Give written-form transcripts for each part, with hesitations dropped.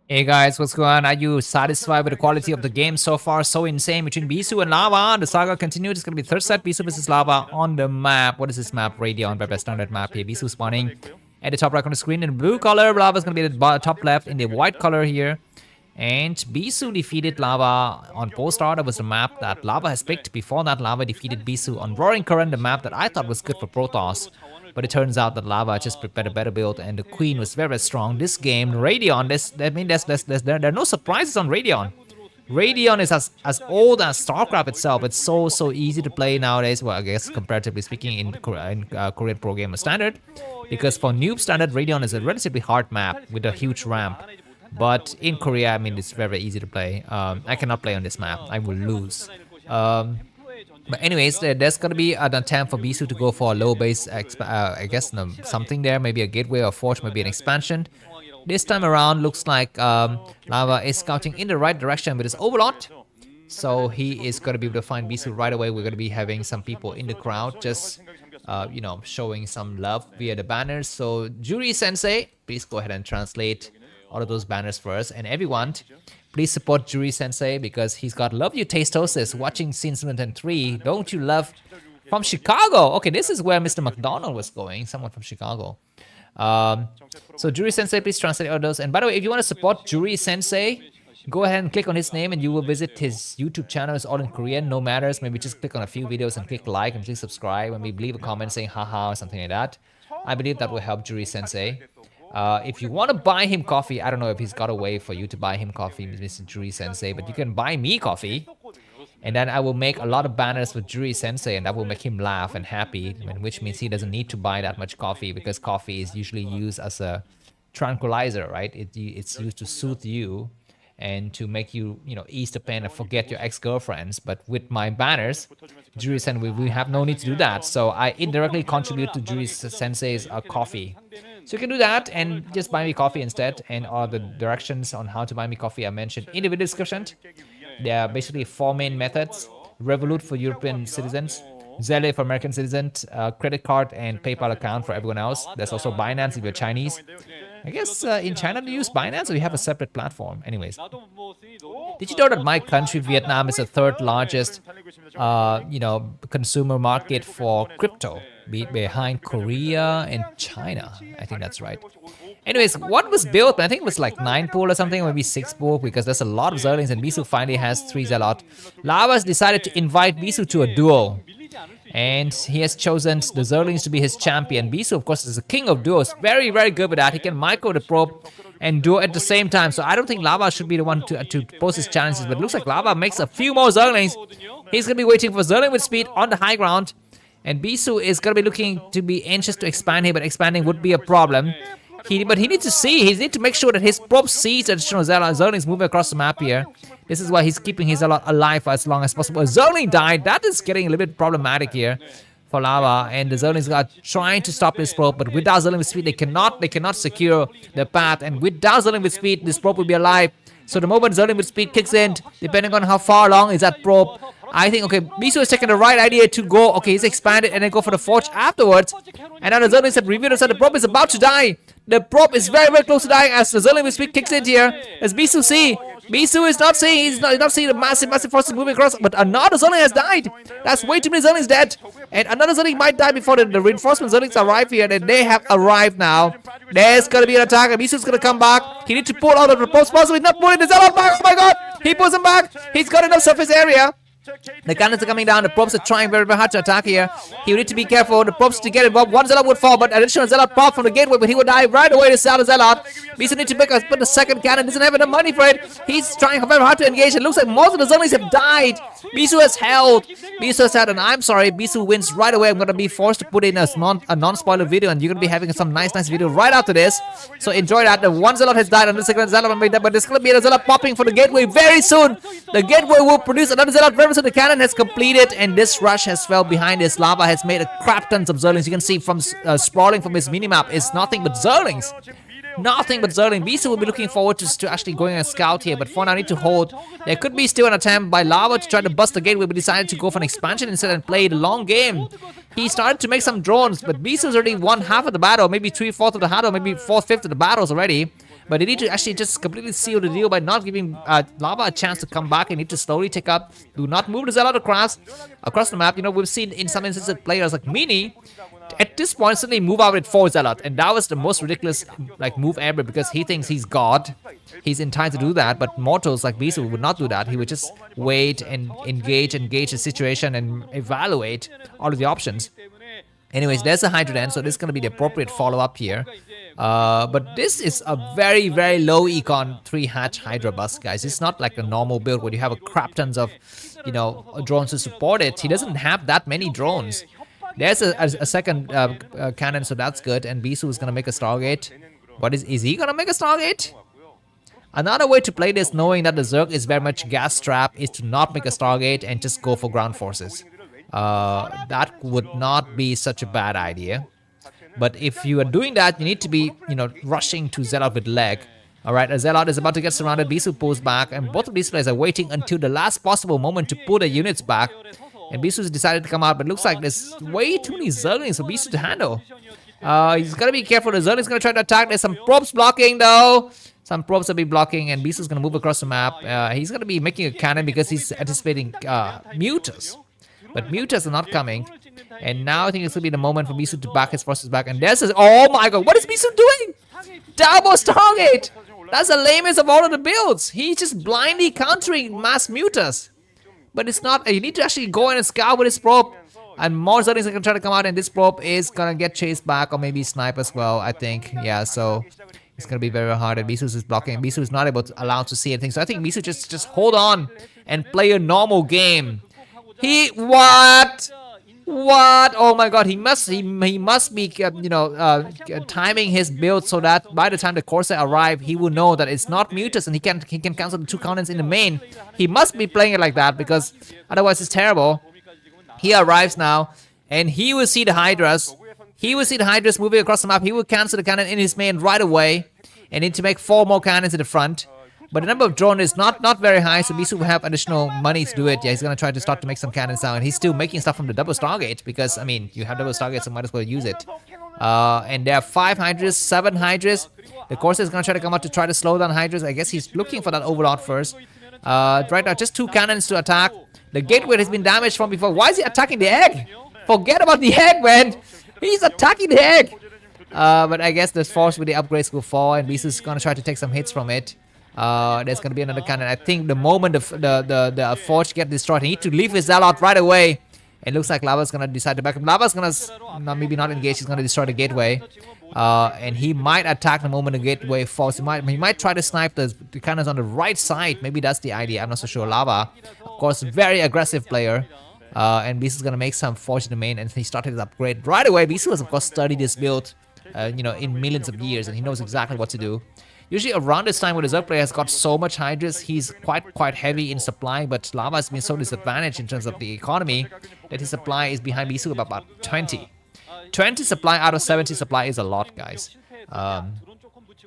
Hey guys, what's going on? Are you satisfied with the quality of the game so far? So insane between Bisu and Larva. The saga continues. It's gonna be third set Bisu versus Larva on the map. What is this map? Radeon, by standard map here. Bisu spawning at the top right on the screen in blue color. Larva's gonna be at the top left in the white color here. And Bisu defeated Larva on Postar. That was the map that Larva has picked. Before that, Larva defeated Bisu on Roaring Current, the map that I thought was good for Protoss. But it turns out that Larva just prepared a better build, and the Queen was very, very strong. This game, Radeon, there are no surprises on Radeon. Radeon is as old as Starcraft itself. It's so easy to play nowadays. Well, I guess comparatively speaking in Korean Pro Gamer Standard, because for Noob Standard, Radeon is a relatively hard map with a huge ramp. But in Korea, I mean, it's very, very easy to play. I cannot play on this map. I will lose. But anyways, there's gonna be an attempt for Bisu to go for a low base, I guess something there, maybe a gateway or forge, maybe an expansion. This time around, looks like Larva is scouting in the right direction with his Overlord. So he is gonna be able to find Bisu right away. We're gonna be having some people in the crowd just, showing some love via the banners. So Juri Sensei, please go ahead and translate all of those banners for us. And everyone, please support Juri Sensei because he's got Love You Tastosis watching Scene 3. Don't you love from Chicago? Okay, this is where Mr. McDonald was going. Someone from Chicago. So Juri Sensei, please translate all those. And by the way, if you want to support Juri Sensei, go ahead and click on his name and you will visit his YouTube channel. It's all in Korean, no matters. Maybe just click on a few videos and click like and please subscribe and maybe leave a comment saying haha or something like that. I believe that will help Juri Sensei. If you want to buy him coffee, I don't know if he's got a way for you to buy him coffee, Mr. Juri Sensei, but you can buy me coffee. And then I will make a lot of banners for Juri Sensei, and that will make him laugh and happy, which means he doesn't need to buy that much coffee because coffee is usually used as a tranquilizer, right? It's used to soothe you and to make you, ease the pain and forget your ex-girlfriends. But with my banners, Juri Sensei, we have no need to do that. So I indirectly contribute to Juri Sensei's coffee. So you can do that and just buy me coffee instead. And all the directions on how to buy me coffee I mentioned in the video description. There are basically 4 main methods. Revolut for European citizens, Zelle for American citizens, credit card and PayPal account for everyone else. There's also Binance if you're Chinese. I guess in China they use Binance or we have a separate platform. Anyways, did you know that my country, Vietnam, is the third largest, consumer market for crypto, behind Korea and China? I think that's right. Anyways, what was built? I think it was like 9 pool or something, or maybe 6 pool, because there's a lot of Zerlings and Bisu finally has 3 Zealot. Larva's decided to invite Bisu to a duel. And he has chosen the Zerlings to be his champion. Bisu, of course, is the king of duos. Very, very good with that. He can micro the probe and duo at the same time. So I don't think Larva should be the one to pose his challenges. But it looks like Larva makes a few more Zerlings. He's going to be waiting for Zerling with speed on the high ground. And Bisu is going to be looking to be anxious to expand here, but expanding would be a problem. But he needs to see. He needs to make sure that his probe sees additional Zerlings moving across the map here. This is why he's keeping his Zealot alive for as long as possible. A Zerling died. That is getting a little bit problematic here for Larva. And the Zerlings are trying to stop this probe, but without Zerling with speed, they cannot secure the path. And without Zerling with speed, this probe will be alive. So the moment Zerling with speed kicks in, depending on how far along is that probe, I think, okay, Bisu is taking the right idea to go. Okay, he's expanded and then go for the forge afterwards. And now the Zerlings have revealed that the probe is about to die. The probe is very, very close to dying as the Zerling with speed kicks in here. As Bisu see, Bisu is not seeing, he's not seeing the massive forces moving across, but another Zerling has died. That's way too many Zerlings dead. And another Zerling might die before the reinforcement Zerlings arrive here, and they have arrived now. There's gonna be an attack, and Bisu's gonna come back. He needs to pull out of the probe possibly not pulling the Zealot back. Oh my god! He pulls him back. He's got enough surface area. The cannons are coming down. The probes are trying very, very hard to attack here. He would need to be careful. The probes to get involved. One Zealot would fall, but additional Zealot pop from the gateway, but he would die right away to sell the Zealot. Bisu needs to put the second cannon. Doesn't have enough money for it. He's trying very hard to engage. It looks like most of the Zerlings have died. Bisu has held. And I'm sorry, Bisu wins right away. I'm gonna be forced to put in a non-spoiler video, and you're gonna be having some nice video right after this. So enjoy that. The one Zealot has died, and the second Zealot made that, but there's gonna be a Zealot popping for the gateway very soon. The gateway will produce another Zealot very soon. The cannon has completed, and this rush has fell behind this. Larva has made a crap tons of Zerlings. You can see from sprawling from his minimap is nothing but Zerlings. Nothing but Zerling. Bisu will be looking forward to actually going and scout here, but for now I need to hold. There could be still an attempt by Larva to try to bust the gateway, but decided to go for an expansion instead and play the long game. He started to make some drones, but Bisu's already won half of the battle, maybe 3/4 of the battle, maybe 4/5 of the battles already. But they need to actually just completely seal the deal by not giving Larva a chance to come back. They need to slowly take up. Do not move the Zelle across the map. You know, we've seen in some instances players like Mini at this point suddenly move out with 4 Zealot, and that was the most ridiculous like move ever because he thinks he's God. He's entitled to do that, but mortals like Bisu would not do that. He would just wait and engage the situation and evaluate all of the options. Anyways, there's a Hydra then, so this is going to be the appropriate follow-up here. But this is a very, very low econ 3-hatch Hydra bus, guys. It's not like a normal build where you have a crap tons of, you know, drones to support it. He doesn't have that many drones. There's a second cannon, so that's good. And Bisu is going to make a Stargate. What is he going to make a Stargate? Another way to play this, knowing that the Zerg is very much gas-strapped, is to not make a Stargate and just go for ground forces. That would not be such a bad idea. But if you are doing that, you need to be, you know, rushing to Zealot with leg. Alright, a Zealot is about to get surrounded, Bisu pulls back, and both of these players are waiting until the last possible moment to pull their units back. And Bisu's decided to come out, but looks like there's way too many Zerglings for Bisu to handle. He's gotta be careful, the Zergling's gonna try to attack. There's some probes blocking though. Some probes will be blocking, and Bisu's gonna move across the map. He's gonna be making a cannon because he's anticipating Mutas. But Mutas are not coming. And now I think it's gonna be the moment for Bisu to back his forces back. And there's oh my god, what is Bisu doing? Double Stargate! That's the lamest of all of the builds. He's just blindly countering mass Mutas. But it's not, you need to actually go in and scout with his probe. And more Zerglings are gonna try to come out, and this probe is gonna get chased back or maybe snipe as well, I think. Yeah, so it's gonna be very hard, and Bisu is blocking. Bisu is not able to allow to see anything. So I think Bisu just hold on and play a normal game. What? Oh my god, he must be, you know, timing his build so that by the time the Corsair arrive, he will know that it's not Mutas and he can cancel the 2 cannons in the main. He must be playing it like that because otherwise it's terrible. He arrives now and he will see the Hydras. He will see the Hydras moving across the map. He will cancel the cannon in his main right away and need to make 4 more cannons in the front. But the number of drone is not very high, so Bisu will have additional money to do it. Yeah, he's gonna try to start to make some cannons now, and he's still making stuff from the double Stargate because, I mean, you have double Stargate, so might as well use it. And there are 5 Hydras, 7 Hydras. The Corsair is gonna try to come out to try to slow down Hydras. I guess he's looking for that Overlord first. Right now, just 2 cannons to attack. The gateway has been damaged from before. Why is he attacking the egg? Forget about the egg, man. He's attacking the egg. But I guess the force with the upgrades will fall, and Bisu's gonna try to take some hits from it. There's gonna be another cannon. I think the moment the forge get destroyed, he need to leave his Zealot right away. It looks like Lava's gonna decide to back up. Lava's gonna maybe not engage. He's gonna destroy the gateway, and he might attack the moment the gateway falls. He might try to snipe the cannons on the right side. Maybe that's the idea. I'm not so sure. Lava, of course, very aggressive player. And Bisu is gonna make some forge in the main, and he started his upgrade right away. Bisu has of course studied this build, you know, in millions of years, and he knows exactly what to do. Usually around this time when the Zerg player has got so much Hydras, he's quite heavy in supply, but Lava has been so disadvantaged in terms of the economy that his supply is behind Bisu about 20. 20 supply out of 70 supply is a lot, guys.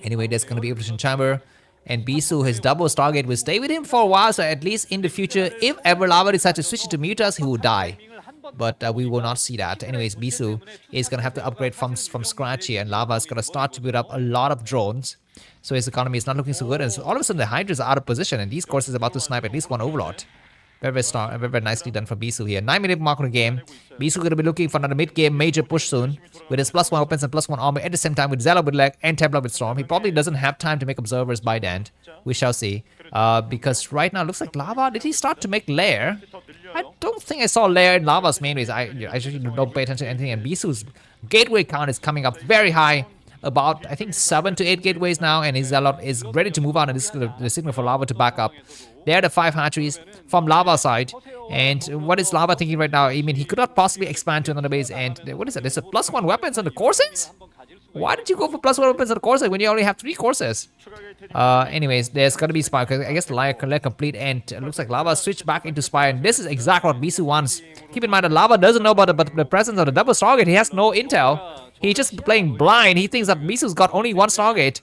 Anyway, there's going to be Evolution Chamber, and Bisu, his double Stargate, will stay with him for a while, so at least in the future, if ever Lava decides to switch it to Mutas, he will die. But we will not see that. Anyways, Bisu is going to have to upgrade from scratch here, and Lava is going to start to build up a lot of drones. So his economy is not looking so good, and so all of a sudden the Hydras are out of position, and these Courses about to snipe at least 1 Overlord. Very nicely done from Bisu here. 9-minute mark on the game. Bisu going to be looking for another mid-game major push soon, with his +1 weapons and +1 armor at the same time with Zelle with leg and Templar with Storm. He probably doesn't have time to make observers by then. We shall see. Because right now it looks like Lava, did he start to make lair? I don't think I saw lair in Lava's main base. I actually don't pay attention to anything, and Bisu's gateway count is coming up very high. About, I think, 7 to 8 gateways now, and his Zealot is ready to move on, and this is the signal for Lava to back up. There are the 5 hatcheries from Lava side, and what is Lava thinking right now? I mean, he could not possibly expand to another base, and what is it? There's a +1 weapons on the Corsairs? Why did you go for +1 weapons on the Corsair when you only have 3 Corsairs? Anyways, there's gonna be Spire, because I guess the lair complete, and it looks like Lava switched back into Spire, and this is exactly what Bisu wants. Keep in mind that Lava doesn't know about the presence of the double Stargate. He has no intel. He's just playing blind. He thinks that Bisu's got only 1 Stargate.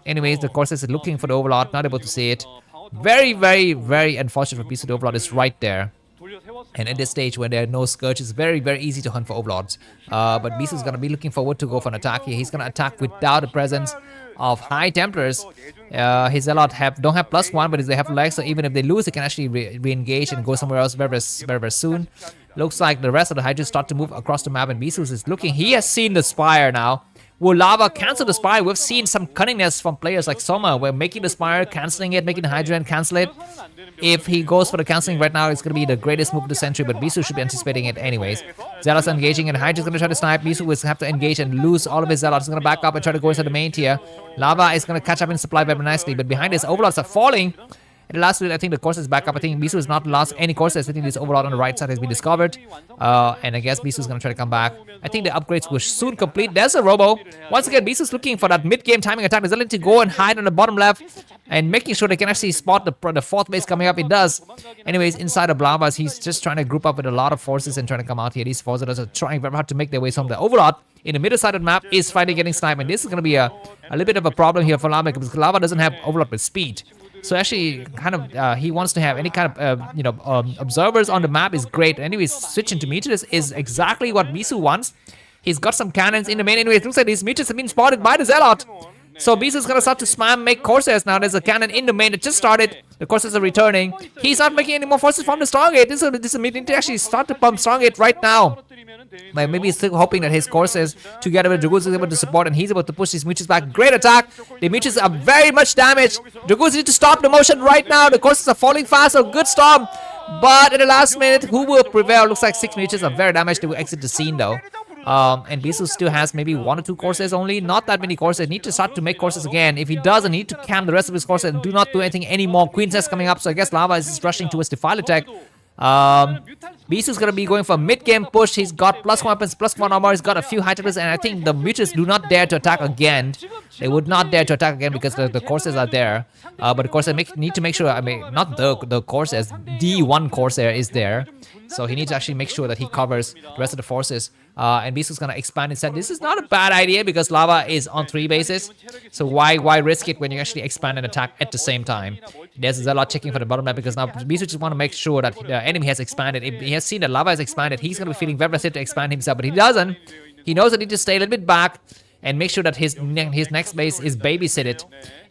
Anyways, the Corsair is looking for the Overlord, not able to see it. Very, very, very unfortunate for Bisu. The Overlord is right there. And at this stage, when there are no Scourge, it's very, very easy to hunt for Overlords. But Bisu's gonna be looking forward to go for an attack here. He's gonna attack without a presence of High Templars. His Zealot don't have +1, but they have legs, so even if they lose, they can actually re-engage and go somewhere else very soon. Looks like the rest of the Hydras start to move across the map, and Bisu is looking. He has seen the Spire now. Will Larva cancel the Spire? We've seen some cunningness from players like Soma. We're making the Spire, cancelling it, making the Hydra and cancel it. If he goes for the cancelling right now, it's going to be the greatest move of the century, but Bisu should be anticipating it anyways. Zealot's engaging, and Hydra's going to try to snipe. Bisu will have to engage and lose all of his Zealots. He's going to back up and try to go inside the main tier. Larva is going to catch up in supply very nicely, but behind his Overlords are falling. In the last minute, I think the course is back up. I think Bisu has not lost any courses. I think this Overlord on the right side has been discovered. And I guess Bisu is going to try to come back. I think the upgrades will soon complete. There's a Robo. Once again, Bisu is looking for that mid-game timing attack. Is willing to go and hide on the bottom left and making sure they can actually spot the fourth base coming up. It does. Anyways, inside of Blavas, he's just trying to group up with a lot of forces and trying to come out here. These forces are trying very hard to make their way home. The Overlord in the middle side of the map is finally getting sniped. And this is going to be a little bit of a problem here for Lava because Lava doesn't have Overlord with speed. So actually, kind of, he wants to have any kind of, observers on the map is great. Anyways, switching to Mutalisk is exactly what Bisu wants. He's got some cannons in the main. Anyways, it looks like these Mutalisk have been spotted by the Zealot. So Bisu's gonna start to spam, make Corsairs now. There's a cannon in the main that just started. The Corsairs are returning. He's not making any more forces from the Stargate. This is a meeting to actually start to pump Stargate right now. Like maybe he's still hoping that his Corsairs together with Dragoons is able to support and he's able to push these Mutalisk back. Great attack. The Mutalisk are very much damaged. Dragoons need to stop the motion right now. The Corsairs are falling fast. So good storm. But at the last minute, who will prevail? Looks like 6 Mutalisk are very damaged. They will exit the scene though. And Bisu still has maybe 1 or 2 courses only. Not that many courses. Need to start to make courses again. If he doesn't, need to camp the rest of his courses and do not do anything anymore. Queen's Nest coming up, so I guess Larva is rushing towards the Defile attack. Bisu's gonna be going for a mid-game push. He's got +1 weapons, +1 armor. He's got a few high templars, and I think the Mutalisk do not dare to attack again. They would not dare to attack again because the courses are there. But of course, I need to make sure. I mean, not the courses. The one Corsair is there, so he needs to actually make sure that he covers the rest of the forces. And Bisu's gonna expand instead. This is not a bad idea because Larva is on 3 bases. So why risk it when you actually expand and attack at the same time? There's a Zealot checking for the bottom left because now Bisu just want to make sure that the enemy has expanded. If he has seen that Larva has expanded, he's gonna be feeling very safe to expand himself. But he doesn't. He knows that he needs to stay a little bit back and make sure that his next base is babysitted.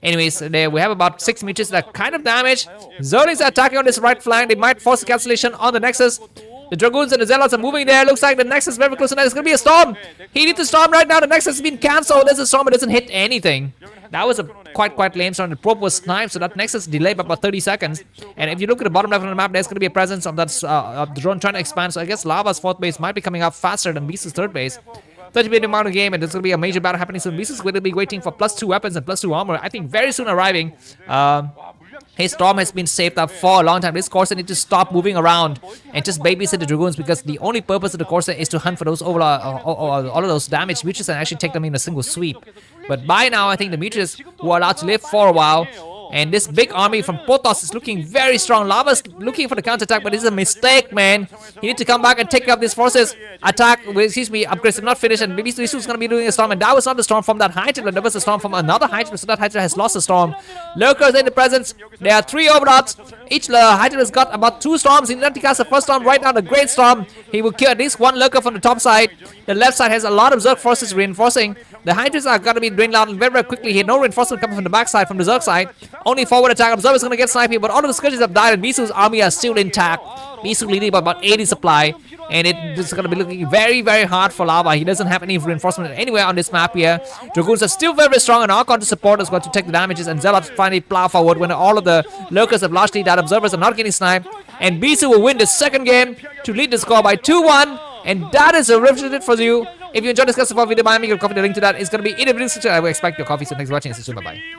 Anyways, there we have about 6 meters that are kind of damaged. Zerg are attacking on this right flank. They might force a cancellation on the Nexus. The Dragoons and the Zealots are moving there. Looks like the Nexus is very close to that. It's going to be a storm. He needs to storm right now. The Nexus has been cancelled. There's a storm. It doesn't hit anything. That was a quite lame storm. The probe was sniped, so that Nexus delayed by about 30 seconds. And if you look at the bottom left of the map, there's going to be a presence of that of the drone trying to expand. So I guess Lava's 4th base might be coming up faster than Bisu's 3rd base. 30-minute amount of game, and there's going to be a major battle happening soon. Bisu's going to be waiting for +2 weapons and +2 armor. I think very soon arriving. His storm has been saved up for a long time. This Corsair needs to stop moving around and just babysit the Dragoons because the only purpose of the Corsair is to hunt for those all of those damaged Mutalisk and actually take them in a single sweep. But by now, I think the Mutalisk who are allowed to live for a while. And this big army from Protoss is looking very strong. Lava's looking for the counterattack, but this is a mistake, man. He needs to come back and take up these forces. Attack, upgrades are not finished, and maybe Bisu is going to be doing a storm. And that was not the storm from that high templar. That was a storm from another high templar, so that high templar has lost the storm. Lurkers in the presence. There are 3 overlords. Each high templar has got about 2 storms. He need to cast the first storm right now, the great storm. He will kill at least 1 lurker from the top side. The left side has a lot of Zerg forces reinforcing. The high templar are going to be drained out very quickly. He had no reinforcement coming from the back side, from the Zerg side. Only forward attack. Observer is going to get sniped here, but all of the skirmishes have died, and Bisu's army are still intact. Bisu leading by about 80 supply, and it's going to be looking very hard for Larva. He doesn't have any reinforcement anywhere on this map here. Dragoons are still very strong, and Archon to support is going to take the damages, and Zealots finally plow forward when all of the lurkers have largely died. Observers are not getting sniped, and Bisu will win the 2nd game to lead the score by 2-1, and that is a representative for you. If you enjoyed this video, mind me your coffee. The link to that is going to be in the video description. I will expect your coffee. So thanks for watching. See you soon. Bye bye.